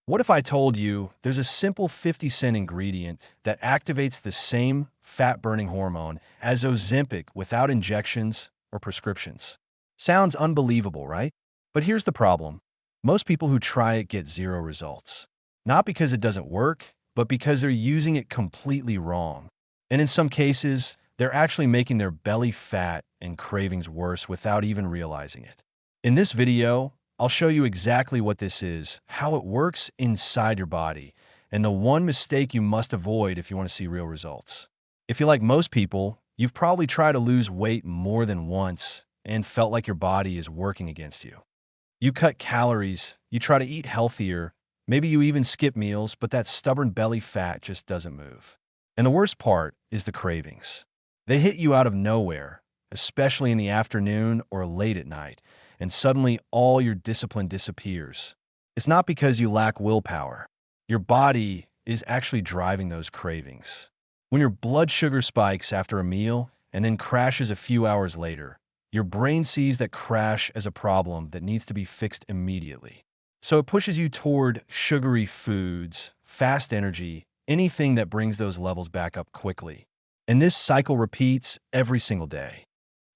What if I told you there's a simple 50-cent ingredient that activates the same fat-burning hormone as Ozempic without injections or prescriptions? Sounds unbelievable, right? But here's the problem. Most people who try it get zero results. Not because it doesn't work, but because they're using it completely wrong. And in some cases, they're actually making their belly fat and cravings worse without even realizing it. In this video, I'll show you exactly what this is, how it works inside your body, and the one mistake you must avoid if you want to see real results. If you're like most people, you've probably tried to lose weight more than once and felt like your body is working against you. You cut calories, you try to eat healthier, maybe you even skip meals, but that stubborn belly fat just doesn't move. And the worst part is the cravings. They hit you out of nowhere, especially in the afternoon or late at night, and suddenly all your discipline disappears. It's not because you lack willpower. Your body is actually driving those cravings. When your blood sugar spikes after a meal and then crashes a few hours later, your brain sees that crash as a problem that needs to be fixed immediately. So it pushes you toward sugary foods, fast energy, anything that brings those levels back up quickly. And this cycle repeats every single day.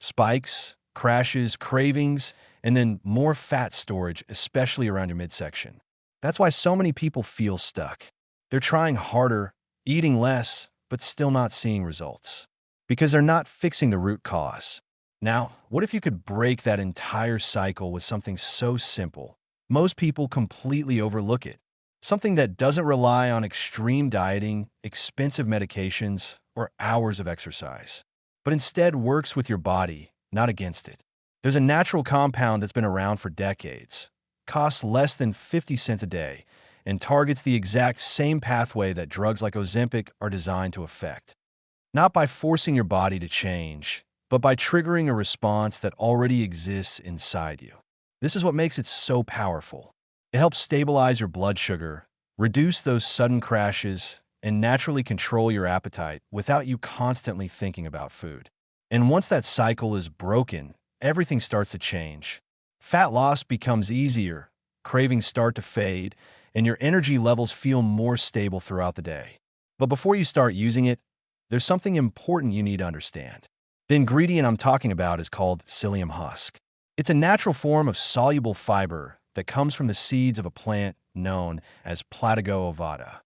Spikes, crashes, cravings, and then more fat storage, especially around your midsection. That's why so many people feel stuck. They're trying harder, eating less, but still not seeing results. Because they're not fixing the root cause. Now, what if you could break that entire cycle with something so simple? Most people completely overlook it. Something that doesn't rely on extreme dieting, expensive medications, or hours of exercise, but instead works with your body, not against it. There's a natural compound that's been around for decades, costs less than 50 cents a day, and targets the exact same pathway that drugs like Ozempic are designed to affect. Not by forcing your body to change, but by triggering a response that already exists inside you. This is what makes it so powerful. It helps stabilize your blood sugar, reduce those sudden crashes, and naturally control your appetite without you constantly thinking about food. And once that cycle is broken, everything starts to change. Fat loss becomes easier, cravings start to fade, and your energy levels feel more stable throughout the day. But before you start using it, there's something important you need to understand. The ingredient I'm talking about is called psyllium husk. It's a natural form of soluble fiber that comes from the seeds of a plant known as Platygo ovata.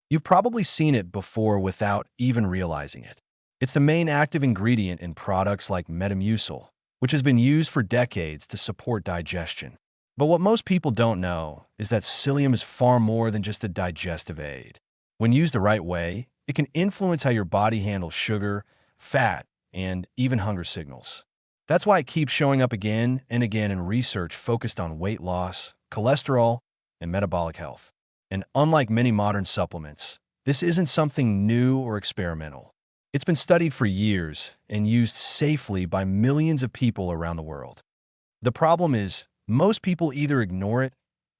You've probably seen it before without even realizing it. It's the main active ingredient in products like Metamucil, which has been used for decades to support digestion. But what most people don't know is that psyllium is far more than just a digestive aid. When used the right way, it can influence how your body handles sugar, fat, and even hunger signals. That's why it keeps showing up again and again in research focused on weight loss, cholesterol, and metabolic health. And unlike many modern supplements, this isn't something new or experimental. It's been studied for years and used safely by millions of people around the world. The problem is, most people either ignore it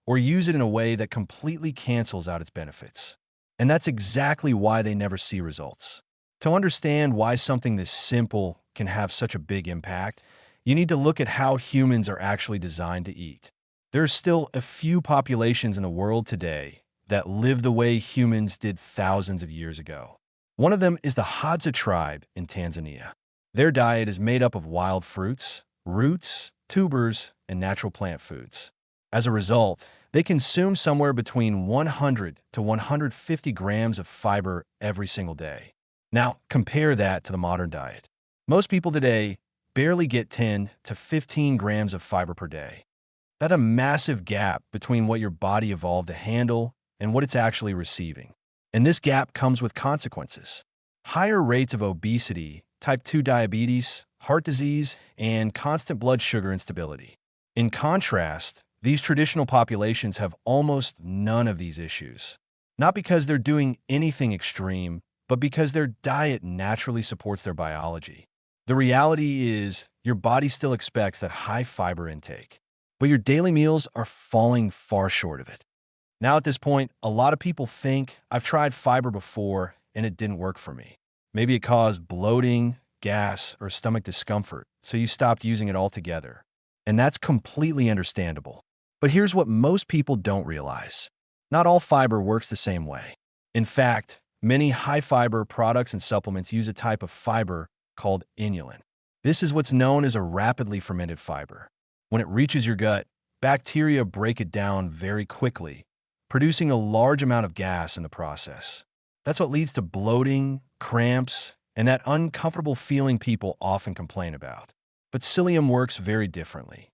or use it in a way that completely cancels out its benefits. And that's exactly why they never see results. To understand why something this simple can have such a big impact, you need to look at how humans are actually designed to eat. There are still a few populations in the world today that live the way humans did thousands of years ago. One of them is the Hadza tribe in Tanzania. Their diet is made up of wild fruits, roots, tubers, and natural plant foods. As a result, they consume somewhere between 100 to 150 grams of fiber every single day. Now, compare that to the modern diet. Most people today barely get 10 to 15 grams of fiber per day. That's a massive gap between what your body evolved to handle and what it's actually receiving. And this gap comes with consequences. Higher rates of obesity, type 2 diabetes, heart disease, and constant blood sugar instability. In contrast, these traditional populations have almost none of these issues. Not because they're doing anything extreme, but because their diet naturally supports their biology. The reality is, your body still expects that high fiber intake, but your daily meals are falling far short of it. Now at this point, a lot of people think, I've tried fiber before and it didn't work for me. Maybe it caused bloating, gas, or stomach discomfort, so you stopped using it altogether. And that's completely understandable. But here's what most people don't realize. Not all fiber works the same way. In fact, many high-fiber products and supplements use a type of fiber called inulin. This is what's known as a rapidly fermented fiber. When it reaches your gut, bacteria break it down very quickly, producing a large amount of gas in the process. That's what leads to bloating, cramps, and that uncomfortable feeling people often complain about. But psyllium works very differently.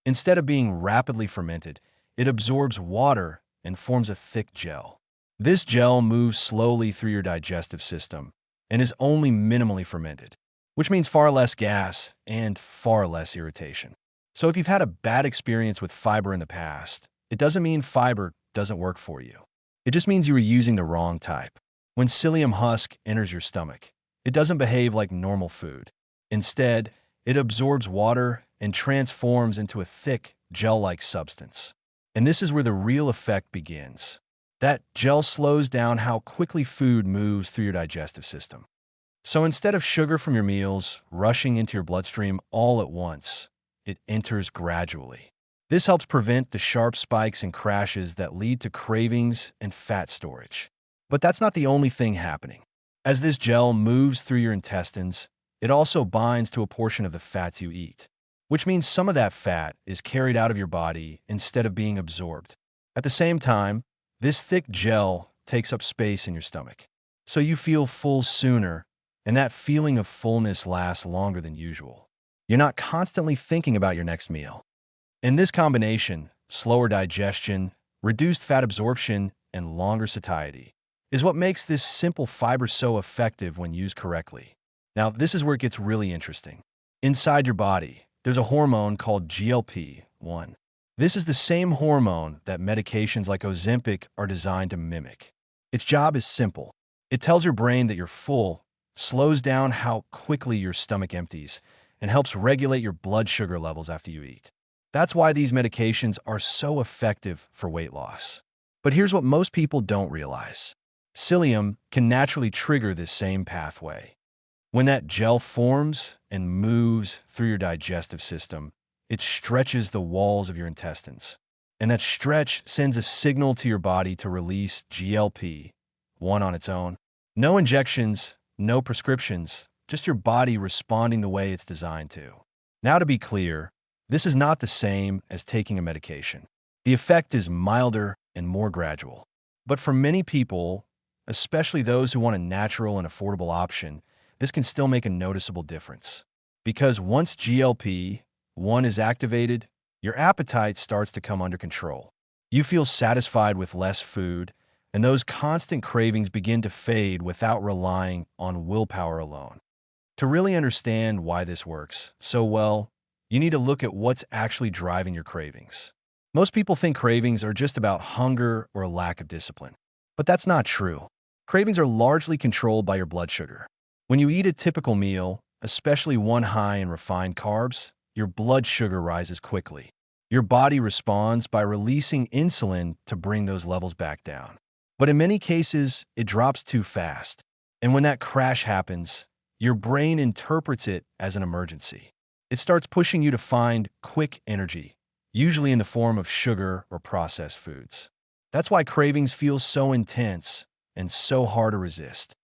Instead of being rapidly fermented, it absorbs water and forms a thick gel. This gel moves slowly through your digestive system and is only minimally fermented, which means far less gas and far less irritation. So if you've had a bad experience with fiber in the past, it doesn't mean fiber doesn't work for you. It just means you were using the wrong type. When psyllium husk enters your stomach, it doesn't behave like normal food. Instead, it absorbs water and transforms into a thick, gel-like substance. And this is where the real effect begins. That gel slows down how quickly food moves through your digestive system. So instead of sugar from your meals rushing into your bloodstream all at once, it enters gradually. This helps prevent the sharp spikes and crashes that lead to cravings and fat storage. But that's not the only thing happening. As this gel moves through your intestines, it also binds to a portion of the fats you eat, which means some of that fat is carried out of your body instead of being absorbed. At the same time, this thick gel takes up space in your stomach, so you feel full sooner, and that feeling of fullness lasts longer than usual. You're not constantly thinking about your next meal. In this combination, slower digestion, reduced fat absorption, and longer satiety is what makes this simple fiber so effective when used correctly. Now, this is where it gets really interesting. Inside your body, there's a hormone called GLP-1. This is the same hormone that medications like Ozempic are designed to mimic. Its job is simple. It tells your brain that you're full, slows down how quickly your stomach empties, and helps regulate your blood sugar levels after you eat. That's why these medications are so effective for weight loss. But here's what most people don't realize. Psyllium can naturally trigger this same pathway. When that gel forms and moves through your digestive system, it stretches the walls of your intestines. And that stretch sends a signal to your body to release GLP-1 on its own. No injections, no prescriptions, just your body responding the way it's designed to. Now, to be clear, this is not the same as taking a medication. The effect is milder and more gradual. But for many people, especially those who want a natural and affordable option, this can still make a noticeable difference. Because once GLP-1 is activated, your appetite starts to come under control. You feel satisfied with less food, and those constant cravings begin to fade without relying on willpower alone. To really understand why this works so well, you need to look at what's actually driving your cravings. Most people think cravings are just about hunger or a lack of discipline. But that's not true. Cravings are largely controlled by your blood sugar. When you eat a typical meal, especially one high in refined carbs, your blood sugar rises quickly. Your body responds by releasing insulin to bring those levels back down. But in many cases, it drops too fast. And when that crash happens, your brain interprets it as an emergency. It starts pushing you to find quick energy, usually in the form of sugar or processed foods. That's why cravings feel so intense and so hard to resist.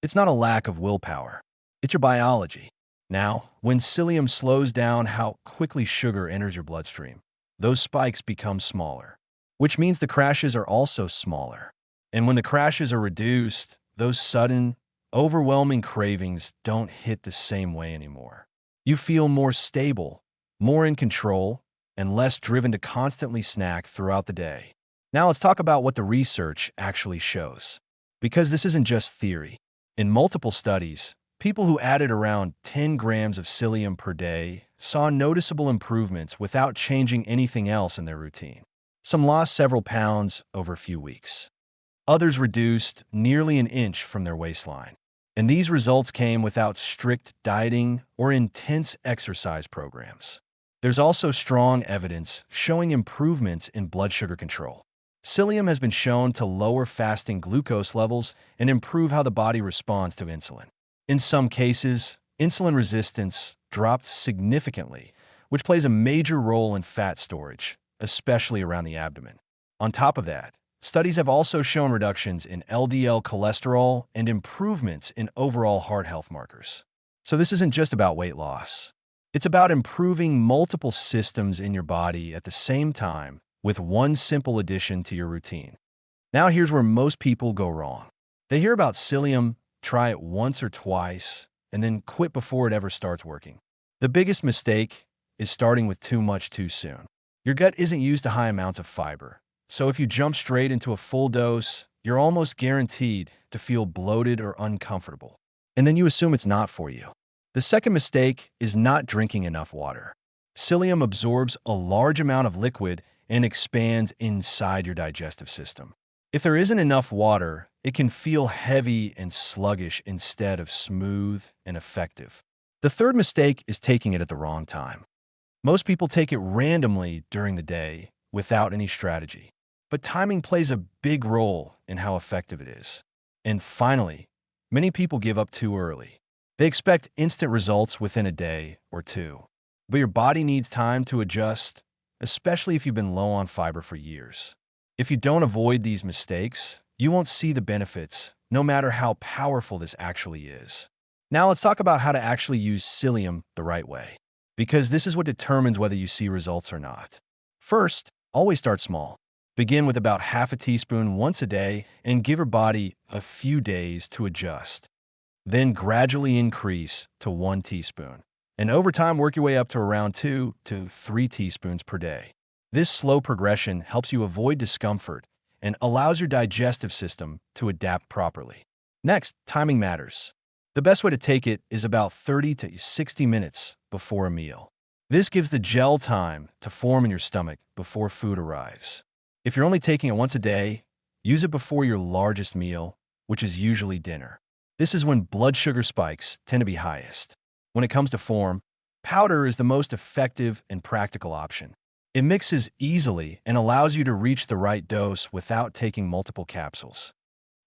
It's not a lack of willpower. It's your biology. Now, when psyllium slows down how quickly sugar enters your bloodstream, those spikes become smaller, which means the crashes are also smaller. And when the crashes are reduced, those sudden, overwhelming cravings don't hit the same way anymore. You feel more stable, more in control, and less driven to constantly snack throughout the day. Now let's talk about what the research actually shows. Because this isn't just theory. In multiple studies, people who added around 10 grams of psyllium per day saw noticeable improvements without changing anything else in their routine. Some lost several pounds over a few weeks. Others reduced nearly an inch from their waistline. And these results came without strict dieting or intense exercise programs. There's also strong evidence showing improvements in blood sugar control. Psyllium has been shown to lower fasting glucose levels and improve how the body responds to insulin. In some cases, insulin resistance dropped significantly, which plays a major role in fat storage, especially around the abdomen. On top of that, Studies have also shown reductions in LDL cholesterol and improvements in overall heart health markers. So this isn't just about weight loss. It's about improving multiple systems in your body at the same time with one simple addition to your routine. Now here's where most people go wrong. They hear about psyllium, try it once or twice, and then quit before it ever starts working. The biggest mistake is starting with too much too soon. Your gut isn't used to high amounts of fiber, so if you jump straight into a full dose, you're almost guaranteed to feel bloated or uncomfortable. And then you assume it's not for you. The second mistake is not drinking enough water. Psyllium absorbs a large amount of liquid and expands inside your digestive system. If there isn't enough water, it can feel heavy and sluggish instead of smooth and effective. The third mistake is taking it at the wrong time. Most people take it randomly during the day without any strategy. But timing plays a big role in how effective it is. And finally, many people give up too early. They expect instant results within a day or two. But your body needs time to adjust, especially if you've been low on fiber for years. If you don't avoid these mistakes, you won't see the benefits, no matter how powerful this actually is. Now let's talk about how to actually use psyllium the right way, because this is what determines whether you see results or not. First, always start small. Begin with about half a teaspoon once a day and give your body a few days to adjust. Then gradually increase to 1 teaspoon. And over time, work your way up to around 2 to 3 teaspoons per day. This slow progression helps you avoid discomfort and allows your digestive system to adapt properly. Next, timing matters. The best way to take it is about 30 to 60 minutes before a meal. This gives the gel time to form in your stomach before food arrives. If you're only taking it once a day, use it before your largest meal, which is usually dinner. This is when blood sugar spikes tend to be highest. When it comes to form, powder is the most effective and practical option. It mixes easily and allows you to reach the right dose without taking multiple capsules.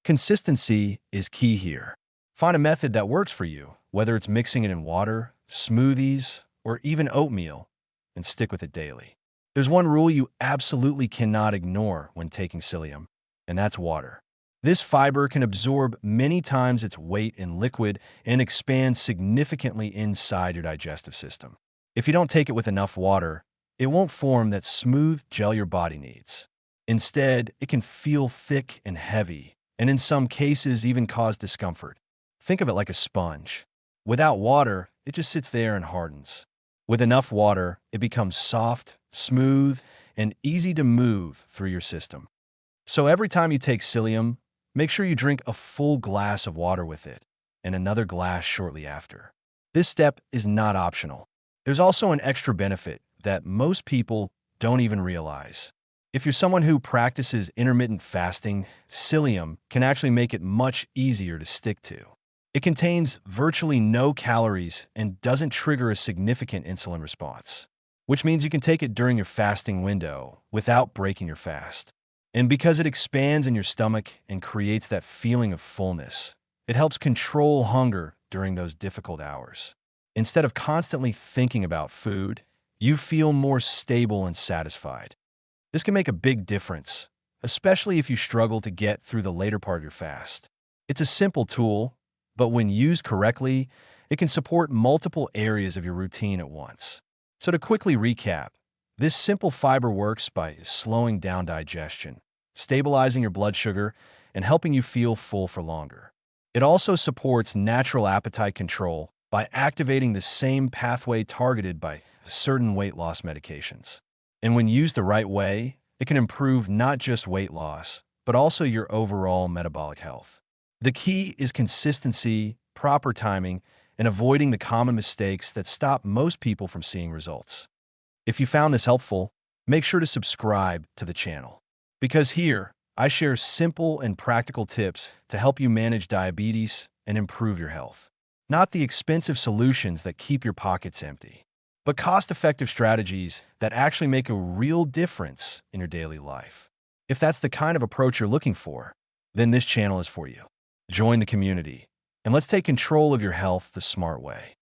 Consistency is key here. Find a method that works for you, whether it's mixing it in water, smoothies, or even oatmeal, and stick with it daily. There's one rule you absolutely cannot ignore when taking psyllium, and that's water. This fiber can absorb many times its weight in liquid and expand significantly inside your digestive system. If you don't take it with enough water, it won't form that smooth gel your body needs. Instead, it can feel thick and heavy, and in some cases even cause discomfort. Think of it like a sponge. Without water, it just sits there and hardens. With enough water, it becomes soft, smooth, and easy to move through your system. So every time you take psyllium, make sure you drink a full glass of water with it, and another glass shortly after. This step is not optional. There's also an extra benefit that most people don't even realize. If you're someone who practices intermittent fasting, psyllium can actually make it much easier to stick to. It contains virtually no calories and doesn't trigger a significant insulin response, which means you can take it during your fasting window without breaking your fast. And because it expands in your stomach and creates that feeling of fullness, it helps control hunger during those difficult hours. Instead of constantly thinking about food, you feel more stable and satisfied. This can make a big difference, especially if you struggle to get through the later part of your fast. It's a simple tool, but when used correctly, it can support multiple areas of your routine at once. So to quickly recap, this simple fiber works by slowing down digestion, stabilizing your blood sugar, and helping you feel full for longer. It also supports natural appetite control by activating the same pathway targeted by certain weight loss medications. And when used the right way, it can improve not just weight loss, but also your overall metabolic health. The key is consistency, proper timing, and avoiding the common mistakes that stop most people from seeing results. If you found this helpful, make sure to subscribe to the channel. Because here, I share simple and practical tips to help you manage diabetes and improve your health. Not the expensive solutions that keep your pockets empty, but cost-effective strategies that actually make a real difference in your daily life. If that's the kind of approach you're looking for, then this channel is for you. Join the community, and let's take control of your health the smart way.